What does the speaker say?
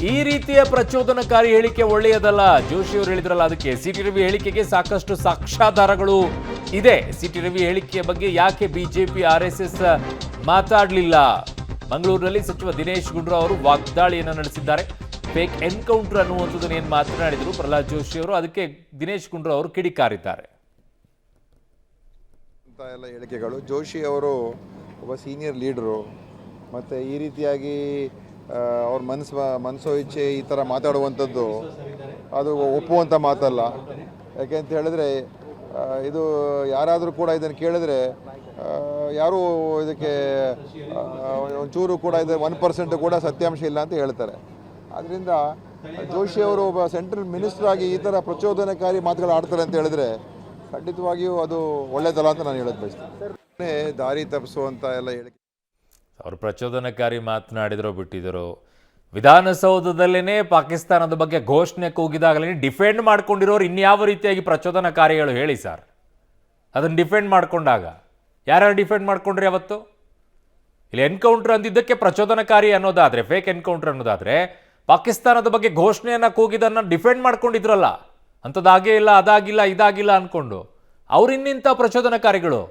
ಈ ರೀತಿಯ ಪ್ರಚೋದನಕಾರಿ ಹೇಳಿಕೆ ಒಳ್ಳೆಯದಲ್ಲ. ಜೋಶಿ ಅವರು ಹೇಳಿದ್ರಲ್ಲ, ಅದಕ್ಕೆ ಸಿಟಿ ರವಿ ಹೇಳಿಕೆಗೆ ಸಾಕಷ್ಟು ಸಾಕ್ಷ್ಯಾಧಾರಗಳು ಇದೆ. ಸಿಟಿ ರವಿ ಹೇಳಿಕೆಯ ಬಗ್ಗೆ ಯಾಕೆ ಬಿಜೆಪಿ RSS ಮಾತಾಡಲಿಲ್ಲ? ಮಂಗಳೂರಿನಲ್ಲಿ ಸಚಿವ ದಿನೇಶ್ ಗುಂಡೂರಾವ್ ಅವರು ವಾಗ್ದಾಳಿಯನ್ನು ನಡೆಸಿದ್ದಾರೆ. ಫೇಕ್ ಎನ್ಕೌಂಟರ್ ಅನ್ನುವಂಥದ್ದನ್ನು ಏನು ಮಾತನಾಡಿದರು ಪ್ರಹ್ಲಾದ್ ಜೋಶಿ ಅವರು, ಅದಕ್ಕೆ ದಿನೇಶ್ ಗುಂಡೂರಾವ್ ಅವರು ಕಿಡಿಕಾರಿದ್ದಾರೆ. ಎಲ್ಲ ಹೇಳಿಕೆಗಳು, ಜೋಶಿ ಅವರು ಒಬ್ಬ ಸೀನಿಯರ್ ಲೀಡರು, ಮತ್ತು ಈ ರೀತಿಯಾಗಿ ಅವ್ರ ಮನಸ್ಸೋ ಇಚ್ಛೆ ಈ ಥರ ಮಾತಾಡುವಂಥದ್ದು ಅದು ಒಪ್ಪುವಂಥ ಮಾತಲ್ಲ. ಯಾಕೆಂತ ಹೇಳಿದ್ರೆ ಇದು ಯಾರಾದರೂ ಕೂಡ ಇದನ್ನು ಕೇಳಿದ್ರೆ ಯಾರೂ ಇದಕ್ಕೆ ಒಂಚೂರು ಕೂಡ ಇದು 1% ಕೂಡ ಸತ್ಯಾಂಶ ಇಲ್ಲ ಅಂತ ಹೇಳ್ತಾರೆ. ಆದ್ದರಿಂದ ಜೋಶಿ ಅವರು ಒಬ್ಬ ಸೆಂಟ್ರಲ್ ಮಿನಿಸ್ಟರ್ ಆಗಿ ಈ ಥರ ಪ್ರಚೋದನಕಾರಿ ಮಾತುಗಳು ಆಡ್ತಾರೆ ಅಂತ ಹೇಳಿದ್ರೆ ಖಂಡಿತವಾಗಿಯೂ ಅದು ಒಳ್ಳೆಯದಲ್ಲ ಅಂತ ನಾನು ಹೇಳೋದು ಬಯಸ್ತೀನಿ. ದಾರಿ ತಪ್ಪಿಸುವಂಥ ಎಲ್ಲ ಹೇಳಿಕೆ ಅವರು ಪ್ರಚೋದನಕಾರಿ ಮಾತನಾಡಿದರೋ ಬಿಟ್ಟಿದ್ದರೋ, ವಿಧಾನಸೌಧದಲ್ಲೇ ಪಾಕಿಸ್ತಾನದ ಬಗ್ಗೆ ಘೋಷಣೆ ಕೂಗಿದಾಗಲೇ ಡಿಫೆಂಡ್ ಮಾಡ್ಕೊಂಡಿರೋರು ಇನ್ಯಾವ ರೀತಿಯಾಗಿ ಪ್ರಚೋದನಕಾರಿಗಳು ಹೇಳಿ ಸರ್? ಅದನ್ನು ಡಿಫೆಂಡ್ ಮಾಡ್ಕೊಂಡಾಗ ಯಾರ್ಯಾರು ಡಿಫೆಂಡ್ ಮಾಡ್ಕೊಂಡ್ರಿ ಅವತ್ತು? ಇಲ್ಲಿ ಎನ್ಕೌಂಟರ್ ಅಂದಿದ್ದಕ್ಕೆ ಪ್ರಚೋದನಕಾರಿ ಅನ್ನೋದಾದರೆ, ಫೇಕ್ ಎನ್ಕೌಂಟರ್ ಅನ್ನೋದಾದರೆ, ಪಾಕಿಸ್ತಾನದ ಬಗ್ಗೆ ಘೋಷಣೆಯನ್ನು ಕೂಗಿದನ್ನು ಡಿಫೆಂಡ್ ಮಾಡ್ಕೊಂಡಿದ್ರಲ್ಲ, ಅಂಥದ್ದಾಗೇ ಇಲ್ಲ, ಅದಾಗಿಲ್ಲ, ಇದಾಗಿಲ್ಲ ಅಂದ್ಕೊಂಡು ಅವ್ರು ಇನ್ನಿಂಥ ಪ್ರಚೋದನಕಾರಿಗಳು.